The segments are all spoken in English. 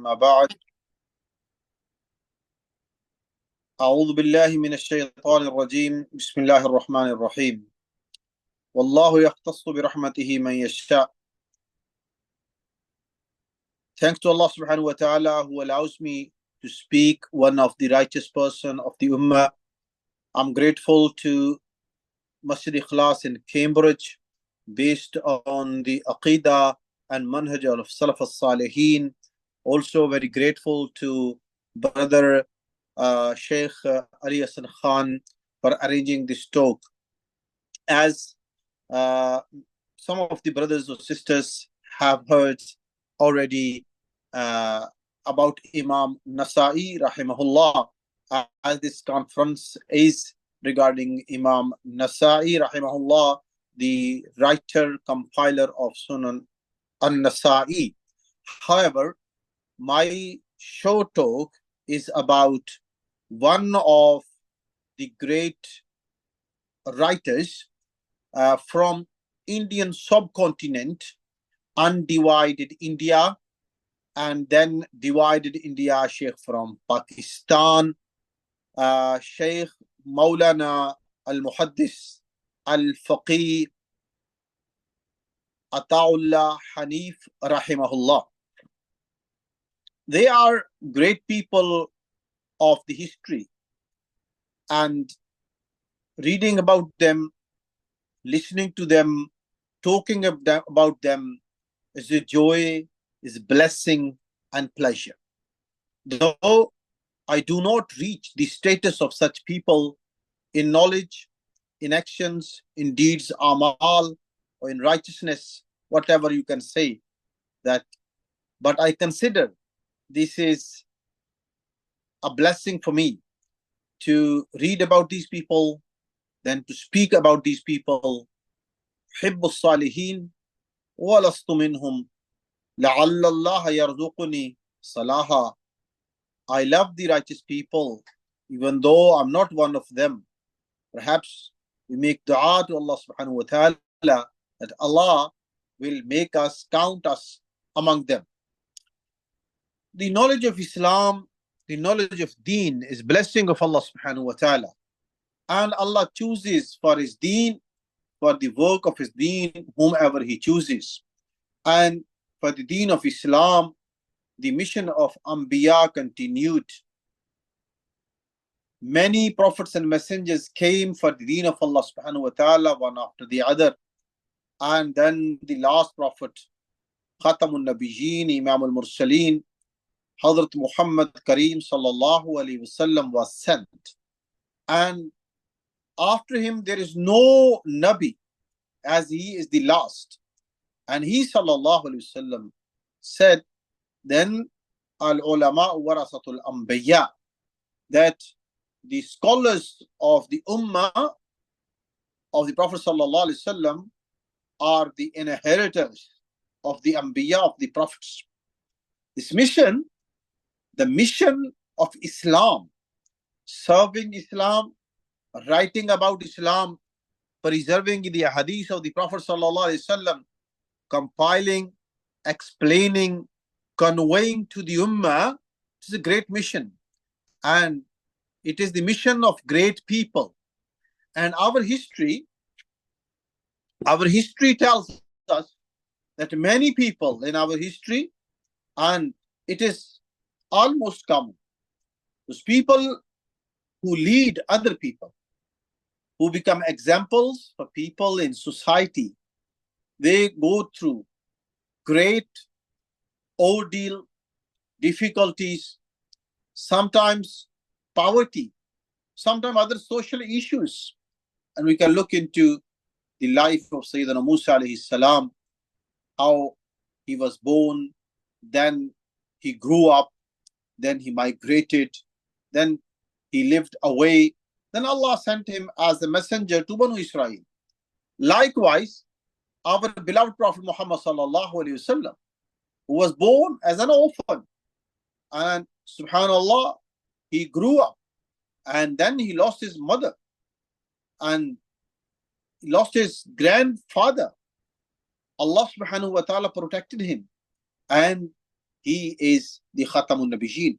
أما بعد أعوذ بالله من الشيطان الرجيم بسم الله الرحمن الرحيم والله يختص برحمته من يشاء. Thanks to Allah subhanahu wa ta'ala who allows me to speak one of the righteous person of the Ummah. I'm grateful to Masjid Ikhlas in Cambridge based on the Aqidah and Manhaj of Salaf al-Salihin. Also very grateful to brother Shaykh Ali Hassan Khan for arranging this talk. As some of the brothers or sisters have heard already about Imam Nasa'i rahimahullah, as this conference is regarding Imam Nasa'i rahimahullah, the writer, compiler of Sunan An-Nasa'i. However, my short talk is about one of the great writers from Indian subcontinent, undivided India, and then divided India, Shaykh from Pakistan, Shaykh Maulana Al-Muhaddis Al-Faqih Ataullah Haneef rahimahullah. They are great people of the history, and reading about them, listening to them, talking about them is a joy, is blessing and pleasure. Though I do not reach the status of such people in knowledge, in actions, in deeds, amal, or in righteousness, whatever you can say that, but I consider this is a blessing for me to read about these people, then to speak about these people. حب الصالحين ولست منهم لعل الله يرزقني صلاحا. I love the righteous people, even though I'm not one of them. Perhaps we make dua to Allah subhanahu wa ta'ala that Allah will make us, count us among them. The knowledge of Islam, the knowledge of Deen is blessing of Allah subhanahu wa ta'ala. And Allah chooses for His Deen, for the work of His Deen, whomever He chooses. And for the Deen of Islam, the mission of Anbiya continued. Many prophets and messengers came for the Deen of Allah subhanahu wa ta'ala, one after the other. And then the last prophet, Khatamun Nabiyyin, Imam al-Mursaleen, Hazrat Muhammad Kareem sallallahu alayhi wasallam was sent. And after him there is no Nabi, as he is the last. And he sallallahu alayhi wasallam said, then al-ulama warasatul anbiya, that the scholars of the ummah of the Prophet sallallahu alayhi wasallam are the inheritors of the anbiya, of the prophets. This mission, the mission of Islam, serving Islam, writing about Islam, preserving the hadith of the Prophet sallallahu alaihi wasallam, compiling, explaining, conveying to the ummah, it is a great mission. And it is the mission of great people. And our history tells us that many people in our history, and it is almost common, those people who lead other people, who become examples for people in society, they go through great ordeal, difficulties, sometimes poverty, sometimes other social issues. And we can look into the life of Sayyidina Musa alayhi salam, how he was born, then he grew up, then he migrated, then he lived away. Then Allah sent him as a messenger to Banu Israel. Likewise, our beloved Prophet Muhammad sallallahu alaihi wasallam, who was born as an orphan, and subhanallah, he grew up, and then he lost his mother, and he lost his grandfather. Allah subhanahu wa ta'ala protected him, and He is the Khatamun Nabiyyin,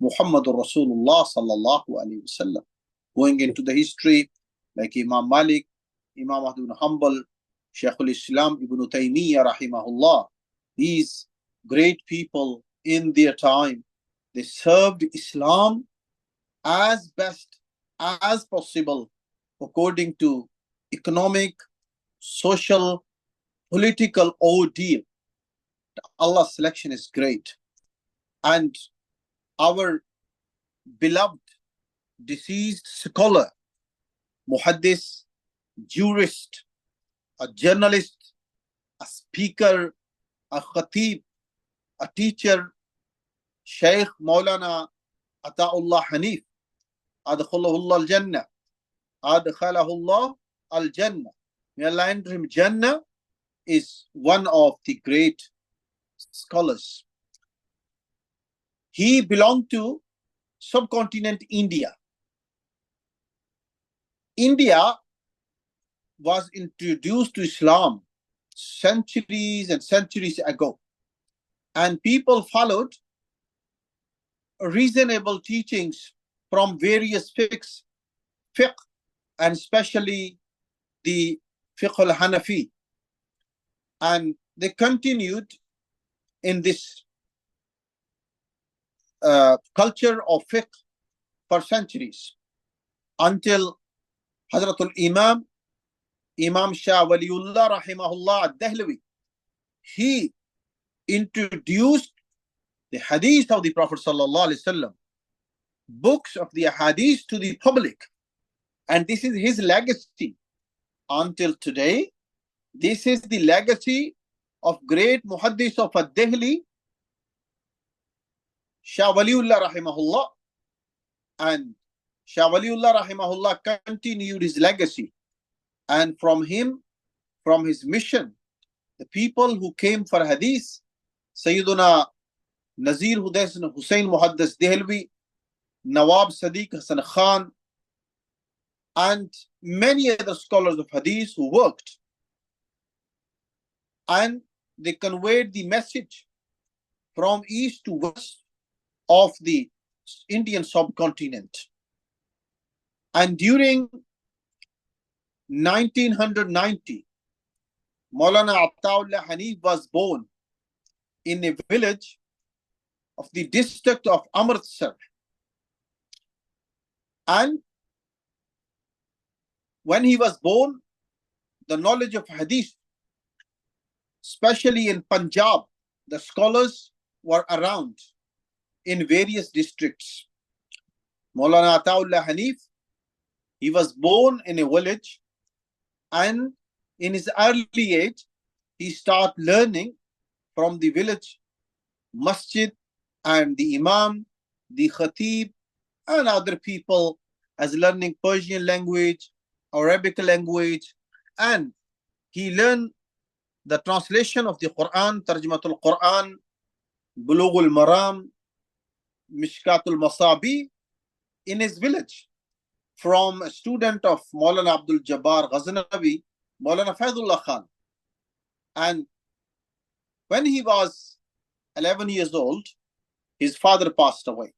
Muhammadur Rasulullah sallallahu alayhi wasallam. Going into the history, like Imam Malik, Imam Ahmad ibn Hanbal, Shaykh al-Islam ibn Taymiyyah rahimahullah, these great people in their time, they served Islam as best as possible according to economic, social, political ordeal. Allah's selection is great. And our beloved deceased scholar, muhaddis, jurist, a journalist, a speaker, a khatib, a teacher, Shaykh Maulana Ataullah Haneef, adkhalahullah al-Jannah, adkhalahullah al-Jannah. May Allah enter him Jannah, is one of the great scholars. He belonged to subcontinent India. India was introduced to Islam centuries and centuries ago, and people followed reasonable teachings from various fiqh, and especially the fiqh al-Hanafi, and they continued in this culture of fiqh for centuries until Hazratul Imam Shah Waliullah rahimahullah ad-Dahlawi, he introduced the hadith of the Prophet sallallahu alaihi wasallam, books of the hadith to the public, and this is his legacy until today. This is the legacy of great muhaddis of ad-Dahli, Shah Waliullah rahimahullah, and Shah Waliullah rahimahullah continued his legacy, and from him, from his mission, the people who came for hadith, Sayyiduna Nazir Hussain Muhaddis Dehlvi, Nawab Sadiq Hassan Khan, and many other scholars of hadith who worked, and they conveyed the message from east to west of the Indian subcontinent. And during 1990, Maulana Ataullah Haneef was born in a village of the district of Amritsar. And when he was born, the knowledge of hadith, especially in Punjab, the scholars were around in various districts. Maulana Ataullah Haneef, he was born in a village, and in his early age, he started learning from the village masjid and the imam, the khatib, and other people, as learning Persian language, Arabic language, and he learned the translation of the Quran, Tarjumatul Quran, Bulughul Maram, Mishkatul Masabi in his village from a student of Maulana Abdul Jabbar Ghaznavi, Maulana Faidullah Khan. And when he was 11 years old, his father passed away.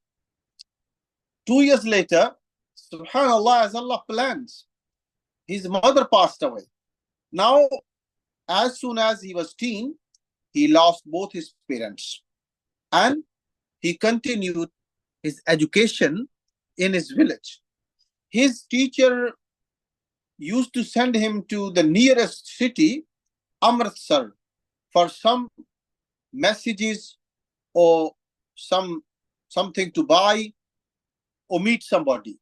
2 years later, subhanallah, as Allah plans, his mother passed away. Now, as soon as he was teen, he lost both his parents, and he continued his education in his village. His teacher used to send him to the nearest city, Amritsar, for some messages or something to buy or meet somebody,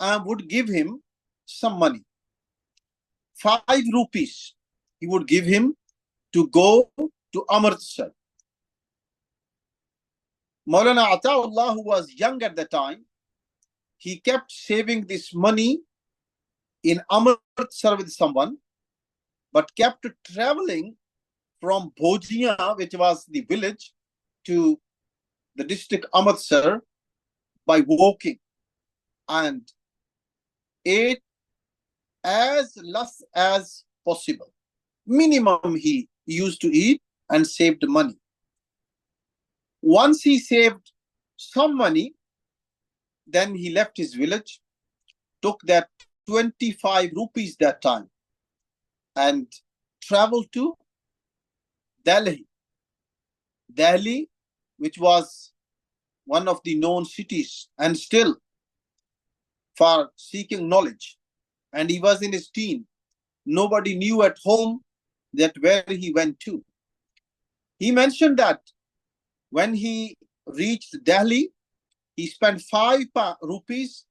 and would give him some money. 5 rupees he would give him to go to Amritsar. Maulana Ataullah, who was young at the time, he kept saving this money in Amritsar with someone, but kept traveling from Bhujiyani, which was the village, to the district Amritsar by walking, and ate as less as possible. Minimum he used to eat and saved money. Once he saved some money, then he left his village, took that 25 rupees that time, and traveled to Delhi. Delhi, which was one of the known cities and still for seeking knowledge. And he was in his teen. Nobody knew at home that where he went to. He mentioned that when he reached Delhi, he spent 5 rupees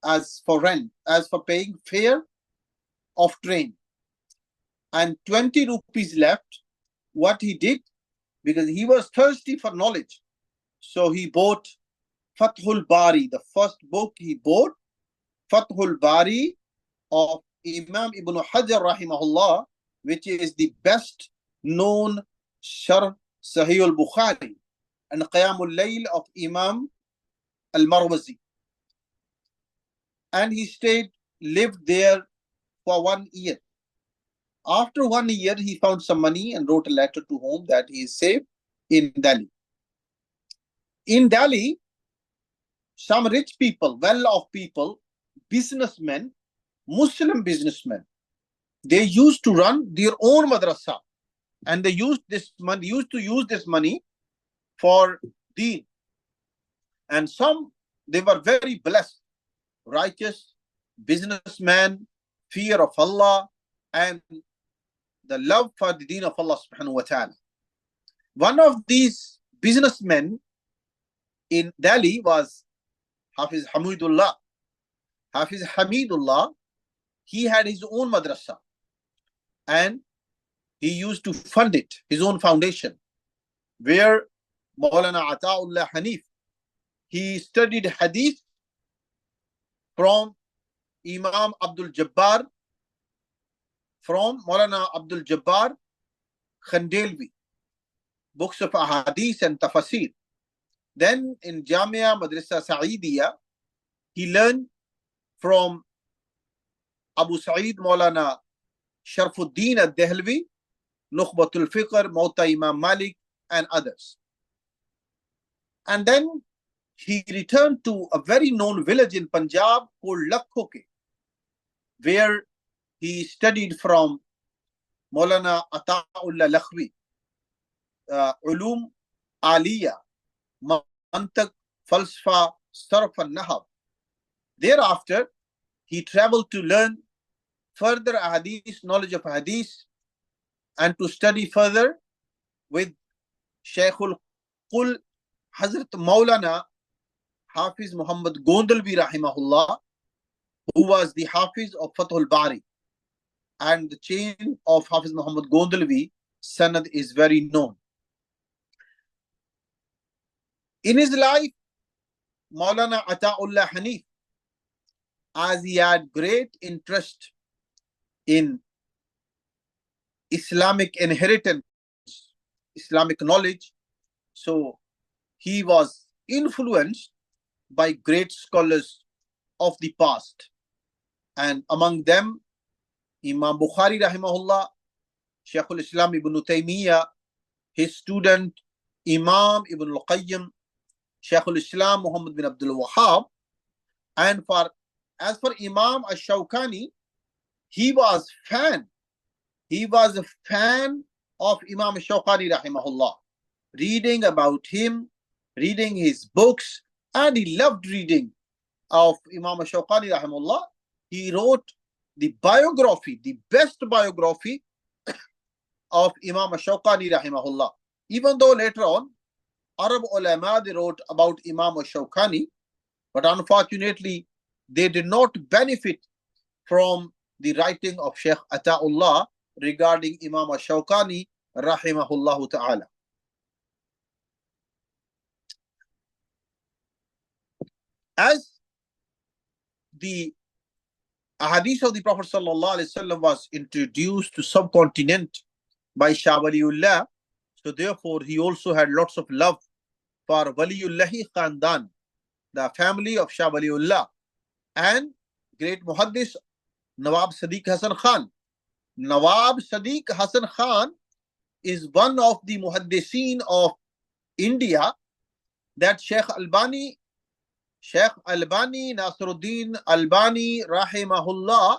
as for rent, as for paying fare of train, and 20 rupees left. What he did, because he was thirsty for knowledge, so he bought Fathul Bari. The first book he bought, Fathul Bari of Imam Ibn Hajar rahimahullah, which is the best known Sharh Sahih al-Bukhari, and Qiyamul Layl of Imam al-Marwazi. And he lived there for 1 year. After 1 year, he found some money and wrote a letter to home that he is safe in Delhi. In Delhi, some rich people, well-off people, businessmen, Muslim businessmen, they used to run their own madrasa, and they used to use this money for deen. And some, they were very blessed, righteous businessmen, fear of Allah, and the love for the deen of Allah subhanahu wa ta'ala. One of these businessmen in Delhi was Hafiz Hamidullah. Hafiz Hamidullah, he had his own madrasa, and he used to fund it, his own foundation, where Maulana Ataullah Haneef, he studied hadith from Imam Abdul Jabbar, from Maulana Abdul Jabbar Khandelvi, books of ahadith and tafasir. Then in Jamia Madrasa Sa'idiya, he learned from Abu Sa'id Maulana Sharfuddin al-Dehlvi, Nukhbatul Fiqr, Mauta Imam Malik, and others. And then he returned to a very known village in Punjab called Lakhoke, where he studied from Maulana Ataullah Lakhvi, Ulum Aliyah, Mantak, Falsafa, Sarf and Nahab. Thereafter, he traveled to learn further hadith, knowledge of hadith, and to study further with Shaykhul Qul Hazrat Maulana Hafiz Muhammad Gondalvi rahimahullah, who was the Hafiz of Fathul Bari. And the chain of Hafiz Muhammad Gondalvi sanad is very known. In his life, Maulana Ataullah Haneef, as he had great interest in Islamic inheritance, Islamic knowledge, so he was influenced by great scholars of the past, and among them Imam Bukhari rahimahullah, Shaykh al-Islam Ibn Taymiyyah, his student Imam Ibn al-Qayyim, Shaykh al-Islam Muhammad bin Abdul Wahhab. And as for Imam al-Shawkani, he was a fan of Imam al-Shawkani rahimahullah, reading about him, reading his books, and he loved reading of Imam al-Shawkani rahimahullah. He wrote the biography, the best biography of Imam al-Shawkani rahimahullah. Even though later on, Arab ulama, they wrote about Imam al-Shawkani, but unfortunately, they did not benefit from the writing of Shaykh Ataullah regarding Imam al-Shawkani rahimahullah ta'ala. As the hadith of the Prophet sallallahu alaihi wasallam was introduced to subcontinent by Shah Waliullah, so therefore he also had lots of love for Waliullahi Khandan, the family of Shah Waliullah, and great muhaddis Nawab Sadiq Hasan Khan. Nawab Sadiq Hasan Khan is one of the muhaddiseen of India, that Sheikh Albani Nasruddin Albani rahimahullah,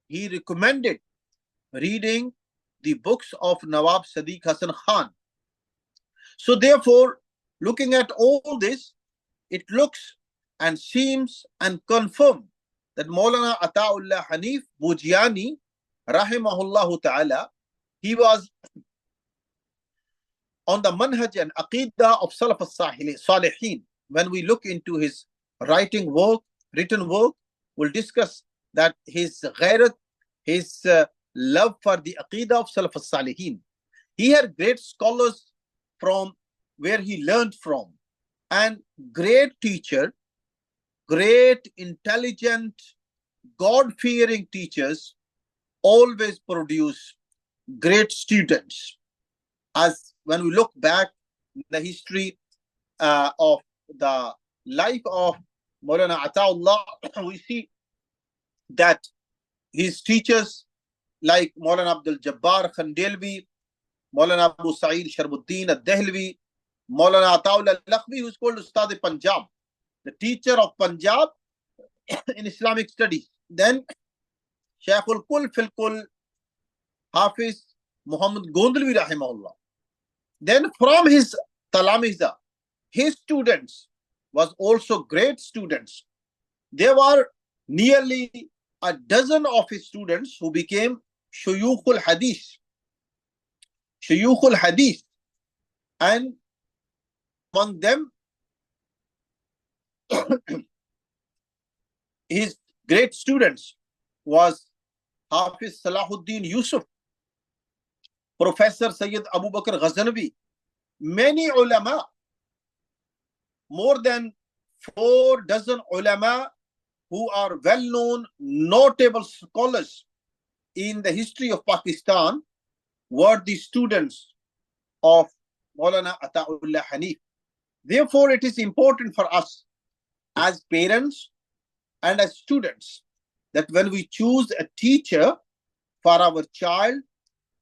he recommended reading the books of Nawab Sadiq Hasan Khan. So therefore, looking at all this, it looks and seems and confirmed that Maulana Ataullah Haneef Bhujiyani rahimahullah ta'ala, he was on the manhaj and aqidah of Salaf al-Salihin. When we look into his written work, we'll discuss that his ghairat, his love for the aqidah of Salaf al-Salihin. He had great scholars from where he learned from, and great teacher, great intelligent, God-fearing teachers always produce great students. As when we look back in the history of the life of Maulana Ataullah, we see that his teachers like Maulana Abdul Jabbar Khandelvi, Maulana Abu Sa'id Sharbuddin al-Dehlvi, Maulana Ataullah al-Lakhvi, who is called Ustad Punjab, the teacher of Punjab in Islamic studies. Then Shaykhul Kul Fil Kul, Hafiz Muhammad Gondalvi rahimahullah. Then from his Talamiza, his students was also great students. There were nearly a dozen of his students who became Shuyukhul Hadith. Shuyukhul Hadith. And among them, his great students was Hafiz Salahuddin Yusuf, Professor Sayyid Abu Bakr Ghazanvi, many ulama, more than 4 dozen ulama who are well-known, notable scholars in the history of Pakistan were the students of Maulana Ataullah Haneef. Therefore, it is important for us as parents and as students that when we choose a teacher for our child,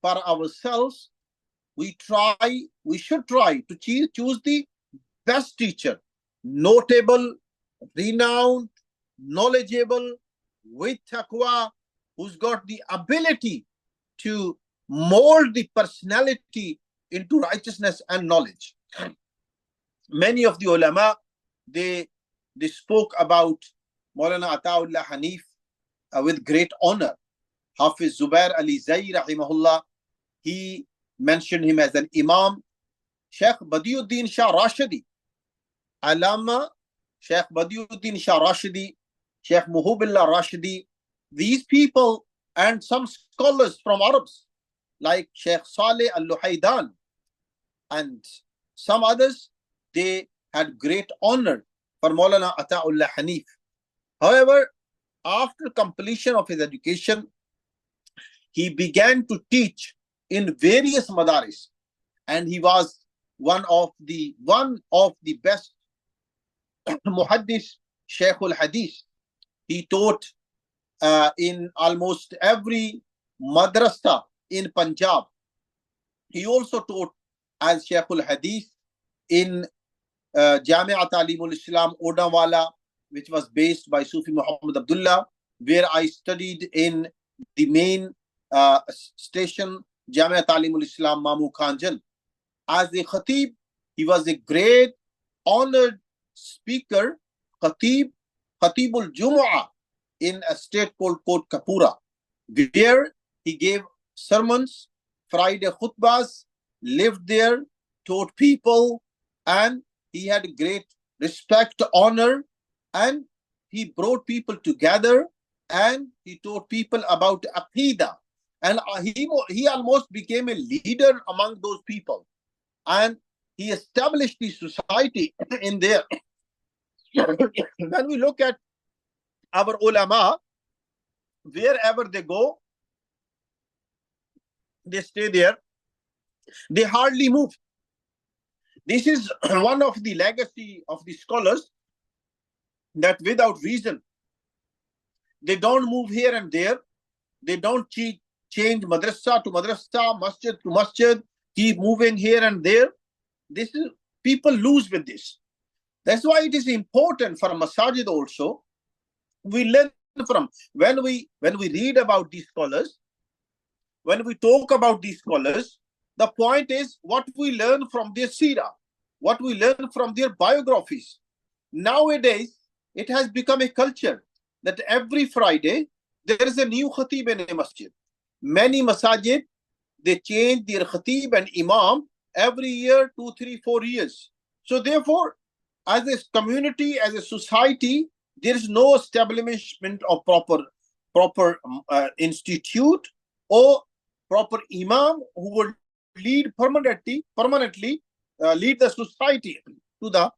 for ourselves, we should try to choose the best teacher, notable, renowned, knowledgeable, with taqwa, who's got the ability to mold the personality into righteousness and knowledge. Many of the ulama, they spoke about Maulana Ataullah Haneef with great honor. Hafiz Zubair Ali Zai rahimahullah, he mentioned him as an imam. Shaykh Badiuddin Shah Rashidi, Alama Shaykh Badiuddin Shah Rashidi, Shaykh Muhubillah Rashidi, these people and some scholars from Arabs like Shaykh Saleh Al-Luhaydan and some others, they had great honor for Maulana Ataullah Haneef. However, after completion of his education, he began to teach in various madaris, and he was one of the best muhaddis, Shaykhul Hadith. He taught in almost every madrasa in Punjab. He also taught as Shaykhul Hadith in Jamia Talimul Islam Odawala, which was based by Sufi Muhammad Abdullah, where I studied in the main station, Jamia Talimul Islam Mamu Khanjan. As a khatib, he was a great honored speaker, Khatibul Jumu'ah, in a state called Kot Kapura, where he gave sermons, Friday khutbahs, lived there, taught people, and he had great respect, honor, and he brought people together, and he taught people about Aqidah. And he almost became a leader among those people. And he established the society in there. When we look at our ulama, wherever they go, they stay there. They hardly move. This is one of the legacy of the scholars, that without reason, they don't move here and there. They don't change madrasa to madrasa, masjid to masjid, keep moving here and there. This is, people lose with this. That's why it is important for masajid also. We learn from when we read about these scholars, when we talk about these scholars, the point is what we learn from their seerah, what we learn from their biographies. Nowadays, it has become a culture that every Friday there is a new khatib in a masjid. Many masajid, they change their khatib and imam every year, 2, 3, 4 years. So therefore, as a community, as a society, there is no establishment of proper institute or proper imam who would lead permanently lead the society to the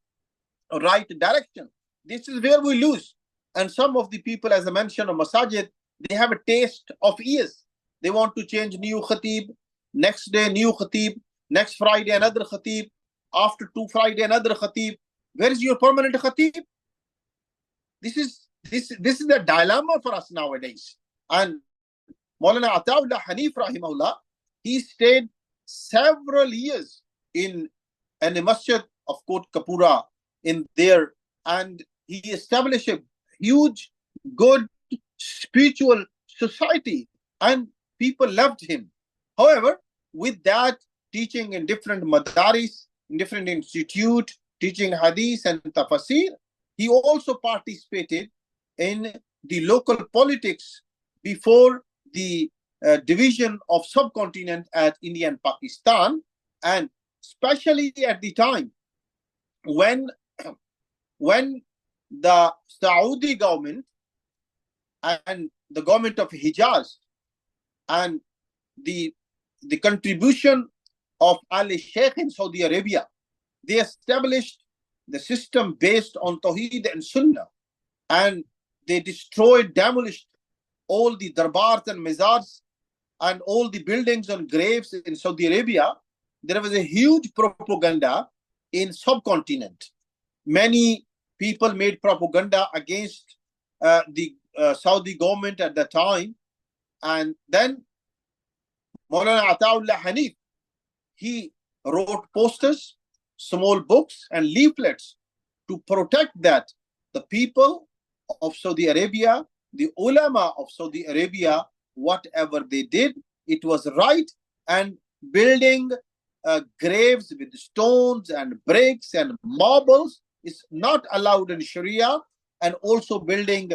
right direction. This is where we lose. And some of the people, as I mentioned, of masajid, they have a taste of ears. They want to change new khatib, next day new khatib, next Friday another khatib, after 2 Friday another khatib. Where is your permanent khatib? This is the dilemma for us nowadays. And Maulana Ataullah Haneef rahimahullah, he stayed several years in a masjid of Kot Kapura in there, and he established a huge, good spiritual society, and people loved him. However, with that, teaching in different madaris, in different institute, teaching hadith and tafsir, he also participated in the local politics before the division of subcontinent at India and Pakistan, and especially at the time when the Saudi government and the government of Hijaz and the contribution of Shaykh in Saudi Arabia, they established the system based on Tawheed and Sunnah, and they destroyed, demolished all the darbars and mizars and all the buildings and graves in Saudi Arabia. There was a huge propaganda in subcontinent. Many people made propaganda against the Saudi government at the time, and then Maulana Ataullah Haneef, he wrote posters, small books and leaflets to protect that the people of Saudi Arabia, the ulama of Saudi Arabia, whatever they did, it was right, and building graves with stones and bricks and marbles is not allowed in Sharia, and also building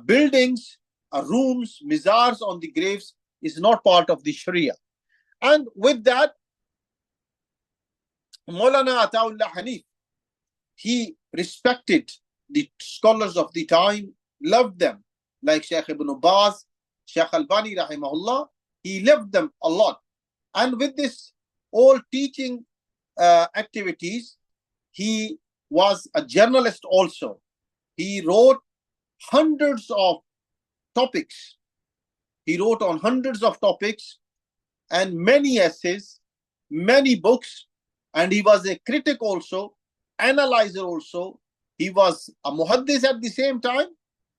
buildings, rooms, mizars on the graves is not part of the Sharia. And with that, Maulana Ataullah Haneef, he respected the scholars of the time, loved them, like Shaykh Ibn Baz, Shaykh Albani rahimahullah, he loved them a lot. And with this all teaching activities, he was a journalist also. He wrote hundreds of topics. He wrote on hundreds of topics and many essays, many books, and he was a critic also, analyzer also. He was a muhaddis at the same time.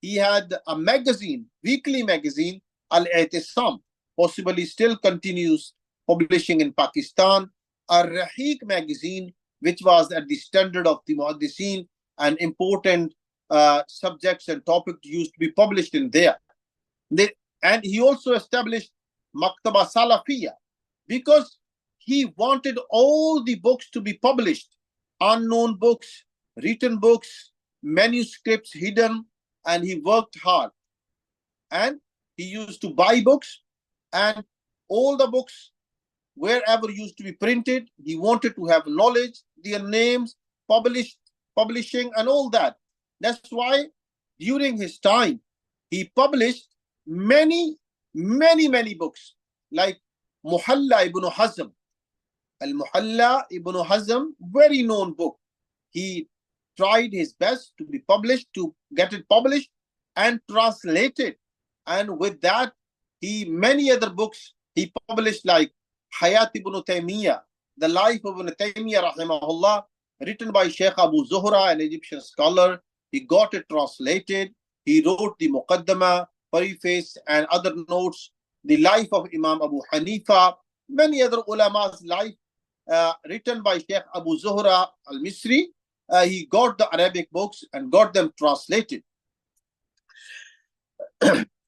He had a magazine, weekly magazine, Al-I'tisam, possibly still continues publishing in Pakistan, a Rahiq magazine, which was at the standard of the muhaddisin, and important subjects and topics used to be published in there. And he also established Maktaba Salafiyya, because he wanted all the books to be published, unknown books, written books, manuscripts hidden, and he worked hard. And he used to buy books, and all the books, wherever used to be printed, he wanted to have knowledge, their names, publishing, and all that. That's why during his time, he published many books, like Muhalla ibn Hazm. Al-Muhalla ibn Hazm, very known book. He tried his best to be published, to get it published and translated. And with that, many other books he published, like Hayat ibn Taymiyyah, the life of Ibn Taymiyyah rahimahullah, written by Shaykh Abu Zuhra, an Egyptian scholar. He got it translated. He wrote the Muqaddama, preface, and other notes. The life of Imam Abu Hanifa, many other ulama's life, written by Shaykh Abu Zuhra al-Misri. he got the Arabic books and got them translated.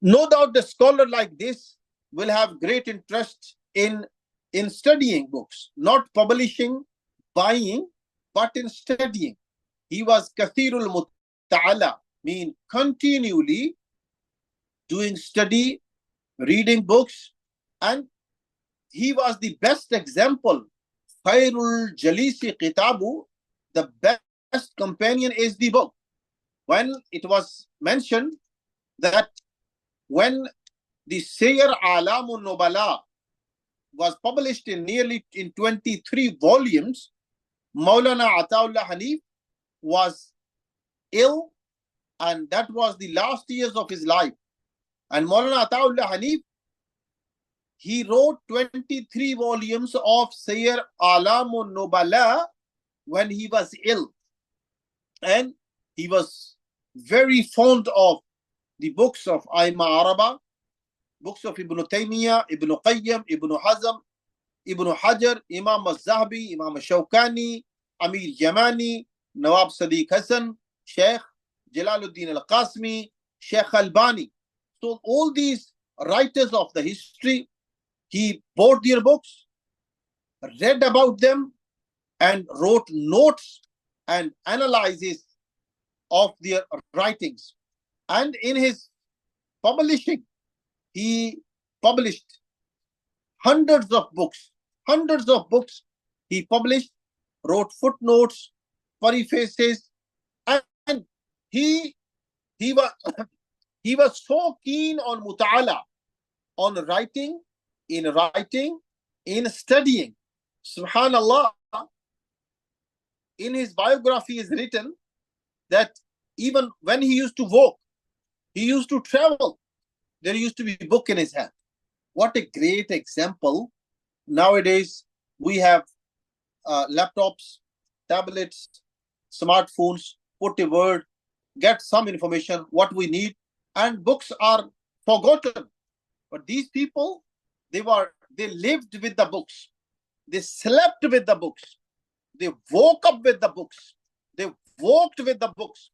No doubt the scholar like this will have great interest in studying books, not publishing, buying, but in studying. He was kathirul muta'ala, mean continually doing study, reading books, and he was the best example. Khairul jalisi kitabu, the best companion is the book. When it was mentioned that when the Sayr Alamun Nubala was published in nearly in 23 volumes, Maulana Ataullah Haneef was ill, and that was the last years of his life. And Maulana Ataullah Haneef, he wrote 23 volumes of Sayr Alamun Nubala when he was ill. And he was very fond of the books of Aima Araba, books of Ibn Taymiyyah, Ibn Qayyim, Ibn Hazm, Ibn Hajar, Imam al-Zahabi, Imam al-Shawkani, Amir Yamani, Nawab Sadiq Hassan, Shaykh Jalaluddin al-Qasmi, Shaykh Albani. So all these writers of the history, he bought their books, read about them, and wrote notes and analyses of their writings. And in his publishing, he published hundreds of books he published, wrote footnotes, prefaces, and he was he was so keen on muta'ala, on writing, in studying. Subhanallah, in his biography is written that even when he used to walk, he used to travel, there used to be a book in his hand. What a great example. Nowadays, we have laptops, tablets, smartphones, put a word, get some information, what we need, and books are forgotten. But these people, they lived with the books. They slept with the books. They woke up with the books. They walked with the books.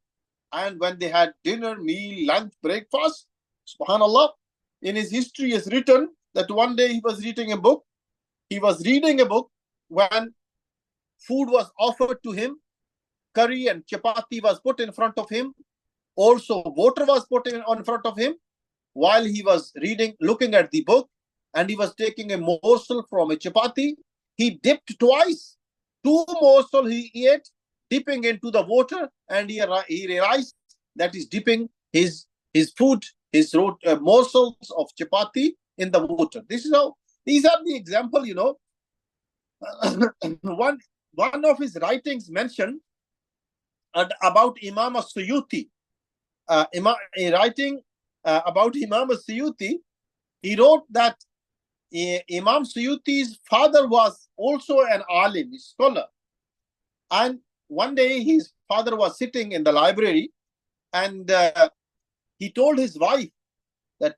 And when they had dinner, meal, lunch, breakfast, subhanallah, in his history is written that one day he was reading a book. He was reading a book when food was offered to him. Curry and chapati was put in front of him. Also, water was put in front of him. While he was reading, looking at the book, and he was taking a morsel from a chapati, he dipped twice. 2 morsels he ate, dipping into the water, and he realized that he's dipping his food, his morsels of chapati in the water. This is how, these are the example, you know. One of his writings mentioned about Imam al-Suyuti. Writing about Imam al-Suyuti, he wrote that Imam Suyuti's father was also an alim, a scholar. And one day his father was sitting in the library, and he told his wife that,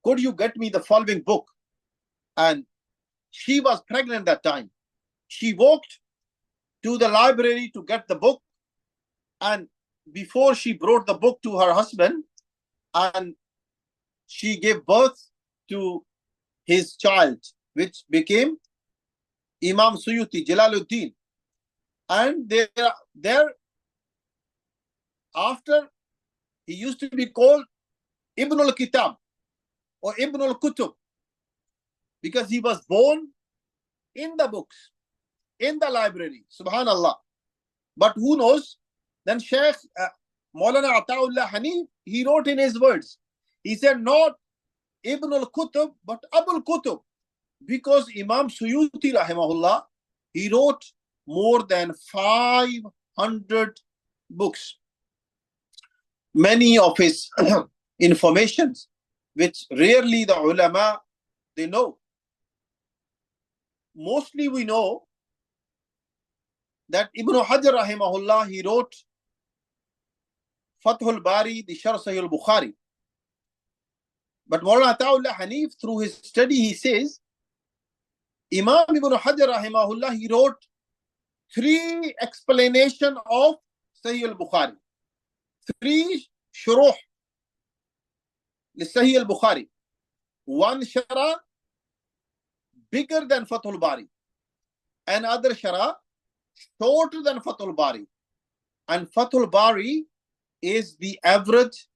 could you get me the following book? And she was pregnant that time. She walked to the library to get the book, and before she brought the book to her husband, and she gave birth to his child, which became Imam Suyuti, Jalaluddin. And there after, he used to be called Ibn al-Kitab or Ibn al-Kutub, because he was born in the books, in the library. Subhanallah. But who knows? Then Shaykh Maulana Ataullah Haneef, he wrote in his words, he said not Ibn al-Kutub, but Abu al-Kutub, because Imam Suyuti rahimahullah, he wrote more than 500 books. Many of his informations, which rarely the ulama, they know. Mostly we know that Ibn Hajar rahimahullah, he wrote Fathul Bari, the Sharh Sahih al-Bukhari. But Maulana Ataullah Haneef, through his study, he says, Imam Ibn Hajar rahimahullah, he wrote 3 explanation of Sahih al-Bukhari. 3 shuruh li Sahih al-Bukhari. 1 shara bigger than Fathul Bari. Another shara shorter than Fathul Bari. And Fathul Bari is the average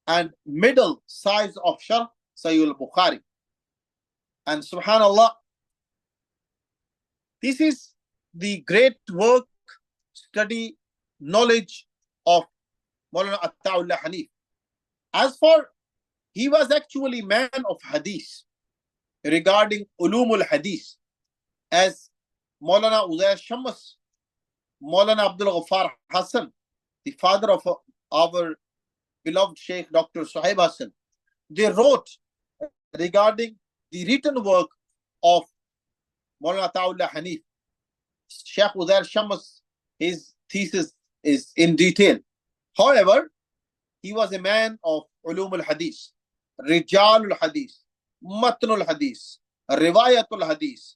and middle size of Sharh Sahih al-Bukhari. And subhanallah, this is the great work, study, knowledge of Maulana Ataullah Haneef. As for, he was actually man of hadith regarding ulumul hadith, as Maulana Uzair Shams, Maulana Abdul Ghaffar Hassan, the father of our beloved Shaykh Dr. Suhaib Hassan, they wrote regarding the written work of Maulana Ataullah Haneef. Shaykh Uzair Shams, his thesis is in detail. However, he was a man of ulum al-hadith, rijal al-hadith, matn al-hadith, riwayat al-hadith,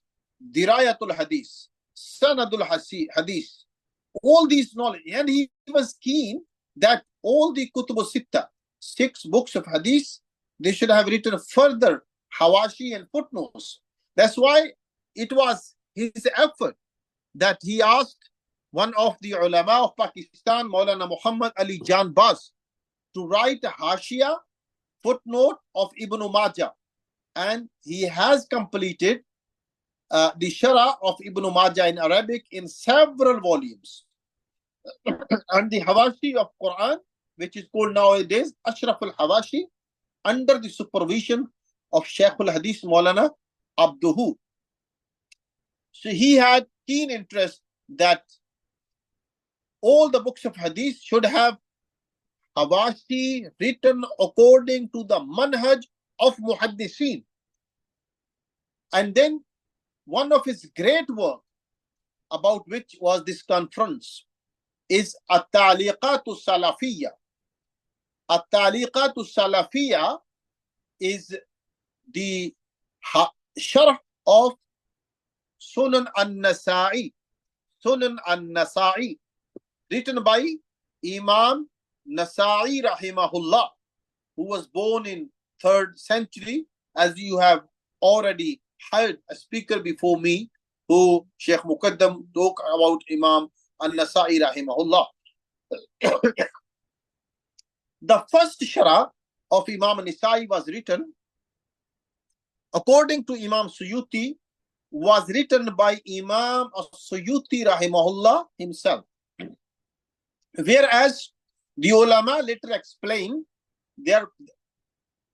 dirayat al-hadith, sanad al-hadith, all these knowledge. And he was keen that all the kutub al-sitta, 6 books of hadith, they should have written further hawashi and footnotes. That's why it was his effort that he asked one of the ulama of Pakistan, Maulana Muhammad Ali Jan Bas, to write a hashia footnote of Ibn Majah. And he has completed the Shara of Ibn Majah in Arabic in several volumes. And the Hawashi of Quran, which is called nowadays Ashraf al-Hawashi, under the supervision of Shaykh al-Hadith Maulana Abduhu. So he had keen interest that all the books of hadith should have hawashi written according to the manhaj of muhaddithin. And then one of his great work, about which was this conference, is At-Taliqatu Salafiyya. At-Taliqatu Salafiyya is the sharh of Sunan al-Nasa'i. Sunan al-Nasa'i, written by Imam Nasa'i rahimahullah, who was born in 3rd century, as you have already heard a speaker before me, who Shaykh Muqaddam talked about Imam al-Nasa'i rahimahullah. The first shara of Imam al-Nasa'i was written, according to Imam Suyuti, was written by Imam al-Suyuti rahimahullah himself. Whereas the ulama later explained there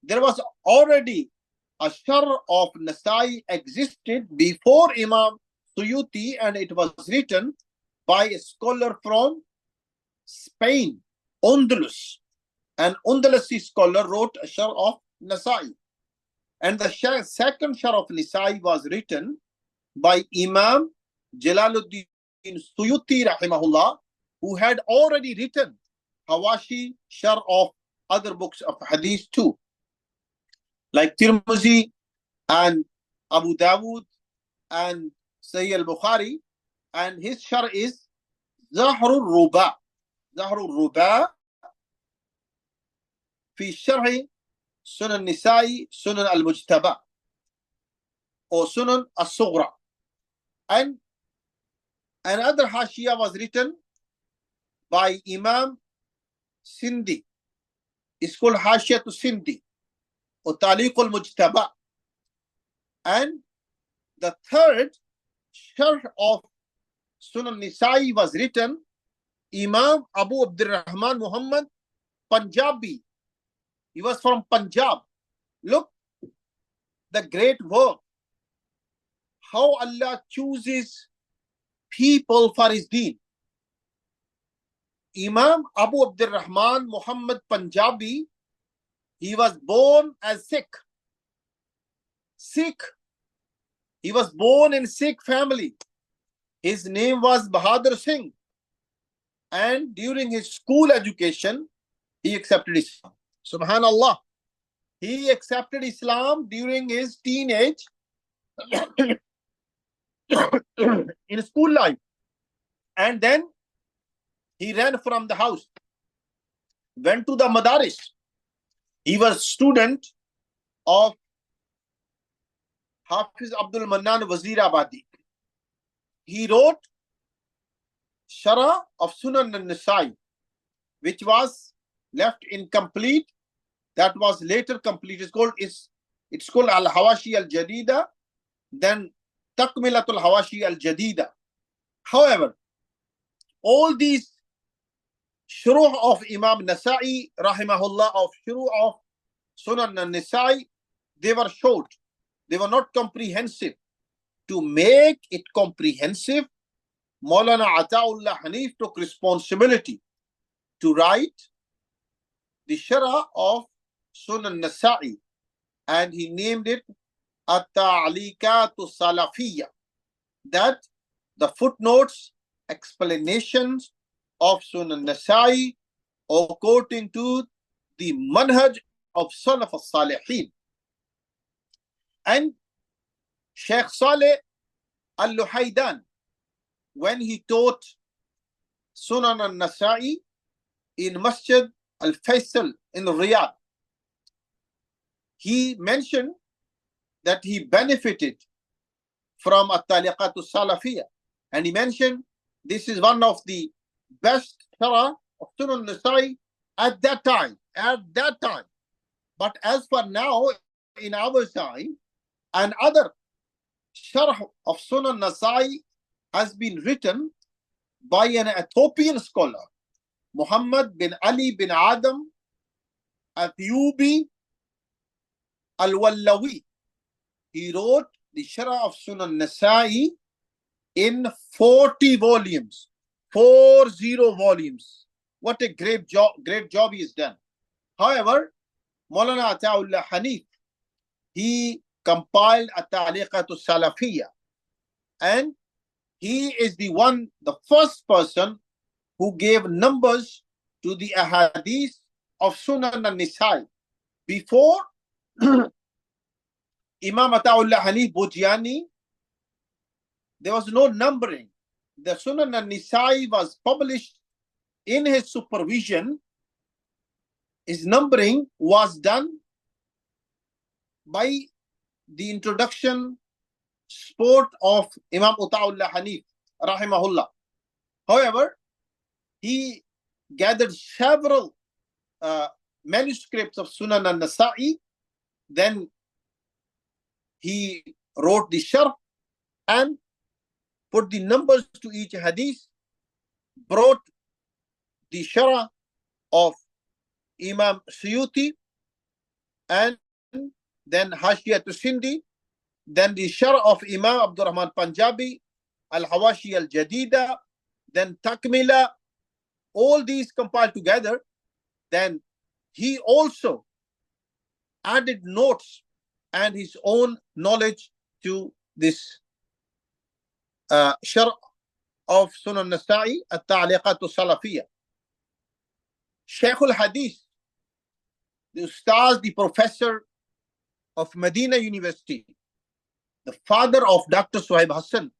was already a shar of Nasai existed before Imam Suyuti, and it was written by a scholar from Spain, Andalus. An Andalusi scholar wrote a shar of Nasai. And the second shar of Nasai was written by Imam Jalaluddin Suyuti rahimahullah, who had already written hawashi shar of other books of hadith too, like Tirmizi and Abu Dawud and Sahih al-Bukhari. And his shar is Zahrul Ruba. Zahrul Ruba fi sharhi Sunan Nisa'i, Sunan al-Mujtaba, or Sunan al-Sughra. And another hashiyah was written by Imam Sindhi. It's called Hashiyah to Sindhi, or Taliq al-Mujtaba. And the third sharh of Sunan Nisa'i was written Imam Abu Abdurrahman Muhammad Punjabi. He was from Punjab. Look, the great work, how Allah chooses people for his deen. Imam Abu Abdurrahman Muhammad Punjabi, he was born as Sikh. Sikh. He was born in Sikh family. His name was Bahadur Singh. And during his school education, he accepted Islam. Subhanallah. He accepted Islam during his teenage in school life. And then he ran from the house, went to the madaris. He was student of Hafiz Abdul Mannan Wazir Abadi. He wrote Shara of Sunan al-Nasai, which was left incomplete. That was later complete. It's called Al-Hawashi al-Jadida, then Takmilatul Hawashi al-Jadida. However, all these shuruh of Imam Nasai, rahimahullah, of shuruh of Sunan al-Nasai, they were short. They were not comprehensive. To make it comprehensive, Maulana Ataullah Haneef took responsibility to write the Shara of Sunan Nasai, and he named it At-Ta'liqatu Salafiyya, that the footnotes, explanations of Sunan Nasai according to the manhaj of Salaf al-Salihin. And Shaykh Saleh al-Luhaydan, when he taught Sunan al-Nasai in Masjid al-Faisal in Riyadh, he mentioned that he benefited from At-Taliqatu Salafiyya, and he mentioned this is one of the best Shara of Sunan Nasai at that time. But as for now, in our time, another Sharh of Sunan Nasai has been written by an Ethiopian scholar, Muhammad bin Ali bin Adam Athiyubi al-Wallawi. He wrote the Sharh of Sunan Nasai in 40 volumes. 40 volumes. What a great job he has done. However, Maulana Ataullah Haneef, he compiled At-Ta'liqatu Salafiyya, and he is the first person who gave numbers to the ahadith of Sunan al-Nisai. Before Imam Ataullah Haneef Bhujiyani, there was no numbering. The Sunan al-Nisai was published in his supervision. His numbering was done by the introduction sport of Imam Ataullah Haneef, rahimahullah. However, he gathered several manuscripts of Sunan al-Nasai. Then he wrote the Sharh and put the numbers to each hadith, brought the Shara of Imam Suyuti, and then Hashiyat Sindi, then the Shara of Imam Abdul Rahman Punjabi, Al-Hawashi al-Jadida, then Takmila, all these compiled together. Then he also added notes and his own knowledge to this Shara of Sunan Nasai, At-Ta'liqatu Salafiyya. Shaykh al-Hadith, the Ustaz, the professor of Medina University, the father of Dr. Suhaib Hassan,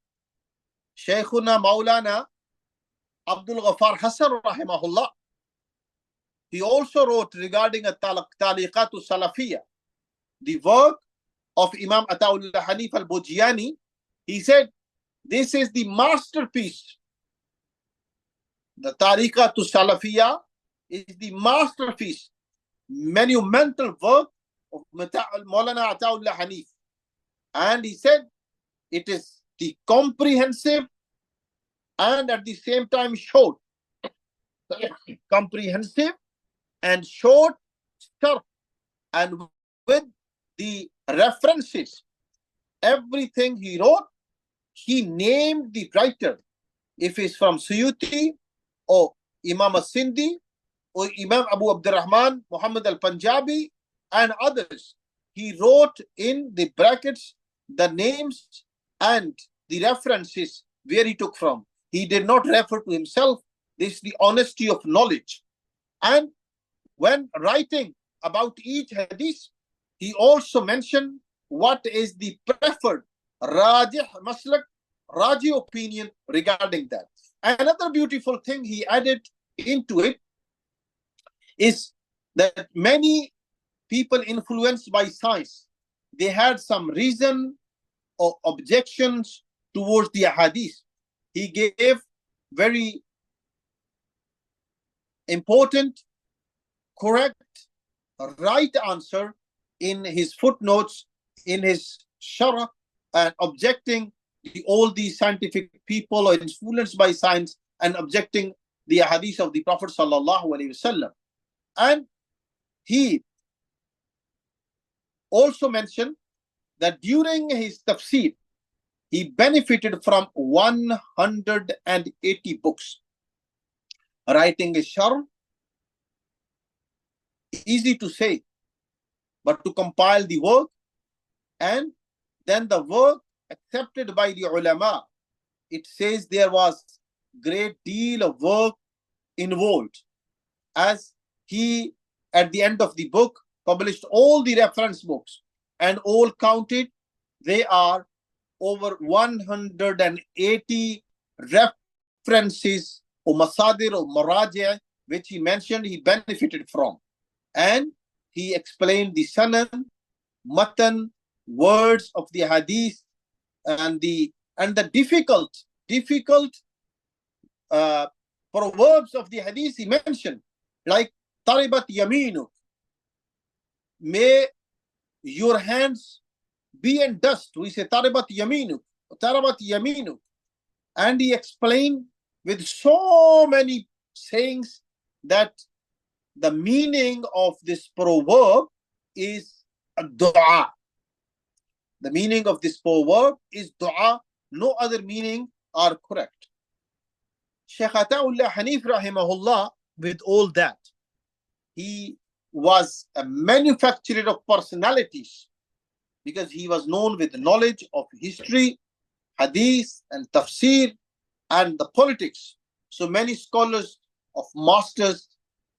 Shaykhuna Maulana Abdul Ghaffar Hassan rahimahullah. He also wrote regarding At-Taliqatu Salafiyya, the work of Imam Ataullah Haneef al-Bhujiyani. He said, this is the masterpiece. The Tariqatu Salafiyya is the masterpiece, monumental work of Maulana Ataullah Haneef. And he said, it is the comprehensive and at the same time short. Comprehensive and short stuff, and with the references, everything he wrote, he named the writer. If it's from Suyuti or Imam al-Sindi or Imam Abu Abdurrahman Muhammad al-Punjabi and others, he wrote in the brackets the names and the references where he took from. He did not refer to himself. This is the honesty of knowledge. And when writing about each hadith, he also mentioned what is the preferred Rajih Maslak, Raji opinion regarding that. Another beautiful thing he added into it is that many people influenced by science, they had some reason or objections towards the hadith. He gave very important, correct, right answer in his footnotes, in his sharh, and objecting all these scientific people are influenced by science and objecting the hadith of the Prophet sallallahu alaihi wasallam. And he also mentioned that during his tafsir, he benefited from 180 books. Writing a sharh, easy to say, but to compile the work and then the work accepted by the ulama, it says there was great deal of work involved, as he at the end of the book published all the reference books, and all counted they are over 180 references or masadir or maraji' which he mentioned he benefited from. And he explained the sanad, matan, words of the hadith, and the difficult proverbs of the hadith he mentioned, like taribat yaminu, may your hands be in dust. We say taribat yaminu, and he explained with so many sayings that the meaning of this proverb is a dua. The meaning of this proverb is dua. No other meaning are correct. Shaykh Ataullah Haneef rahimahullah, with all that, he was a manufacturer of personalities because he was known with knowledge of history, hadith, and tafsir, and the politics. So many scholars of masters,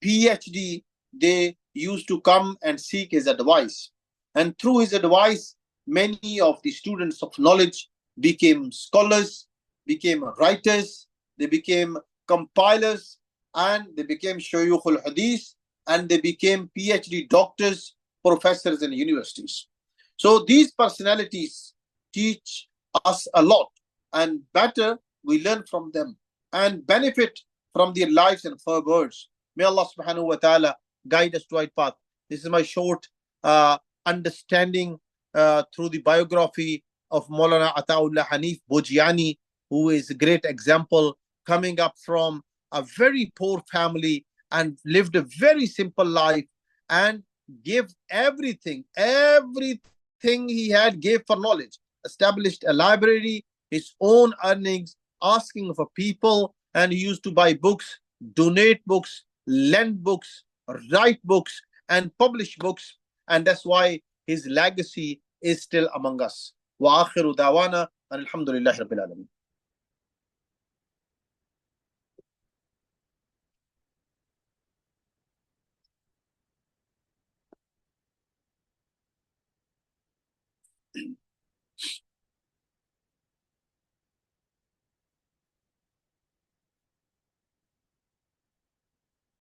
PhD, they used to come and seek his advice. And through his advice, many of the students of knowledge became scholars, became writers, they became compilers, and they became Shuyukh al-Hadith, and they became PhD doctors, professors in universities. So these personalities teach us a lot, and better we learn from them and benefit from their lives and words. May Allah subhanahu wa ta'ala guide us to the right path. This is my short understanding through the biography of Maulana Ataullah Haneef Bhujiyani, who is a great example, coming up from a very poor family and lived a very simple life and gave everything he had, gave for knowledge, established a library, his own earnings, asking for people, and he used to buy books, donate books, lend books, write books, and publish books. And that's why his legacy is still among us. Wa akhiru dawana alhamdulillahi rabbil alamin.